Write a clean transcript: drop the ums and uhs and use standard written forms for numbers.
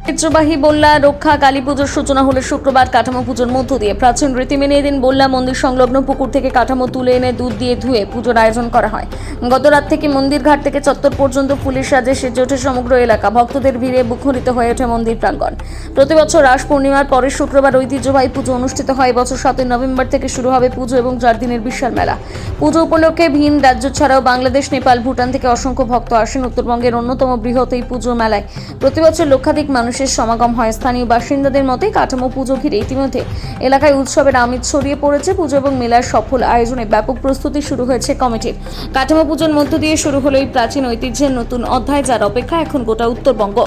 ঐতিহ্যবাহী বল্লা রক্ষা কালী পুজোর সূচনা হলো শুক্রবার কাঠামো পুজোর মধ্য দিয়ে। প্রাচীন রীতি মেনে এদিন বল্লা মন্দির সংলগ্ন পুকুর থেকে কাঠামো তুলে এনে দুধ দিয়ে ধুয়ে পুজোর আয়োজন করা হয়। গত রাত থেকে মন্দির ঘাট থেকে চত্বর পর্যন্ত ফুলের সাজে সেজে ওঠে সমগ্র এলাকা। ভক্তদের ভিড়ে মুখরিত হয়ে ওঠে মন্দির প্রাঙ্গণ। প্রতিবছর রাস পূর্ণিমার পরের শুক্রবার ঐতিহ্যবাহী পুজো অনুষ্ঠিত হয়। এবছর 7 নভেম্বর থেকে শুরু হবে পুজো এবং 4 দিনের বিশাল মেলা। পুজো উপলক্ষে ভিন রাজ্য ছাড়াও বাংলাদেশ, নেপাল, ভুটান থেকে অসংখ্য ভক্ত আসেন। উত্তরবঙ্গের অন্যতম বৃহৎ এই পুজো মেলায় প্রতিবছর লক্ষাধিক মানুষের সমাগম হয়। স্থানীয় বাসিন্দাদের মতে কাঠামো পুজো ঘিরে ইতিমধ্যে এলাকায় উৎসবের আমেজ ছড়িয়ে পড়েছে। পুজো এবং মেলার সফল আয়োজনে ব্যাপক প্রস্তুতি শুরু হয়েছে কমিটির। কাঠামো পুজোর মধ্য দিয়ে শুরু হলো এই প্রাচীন ঐতিহ্যের নতুন অধ্যায়, যার অপেক্ষা এখন গোটা উত্তরবঙ্গ।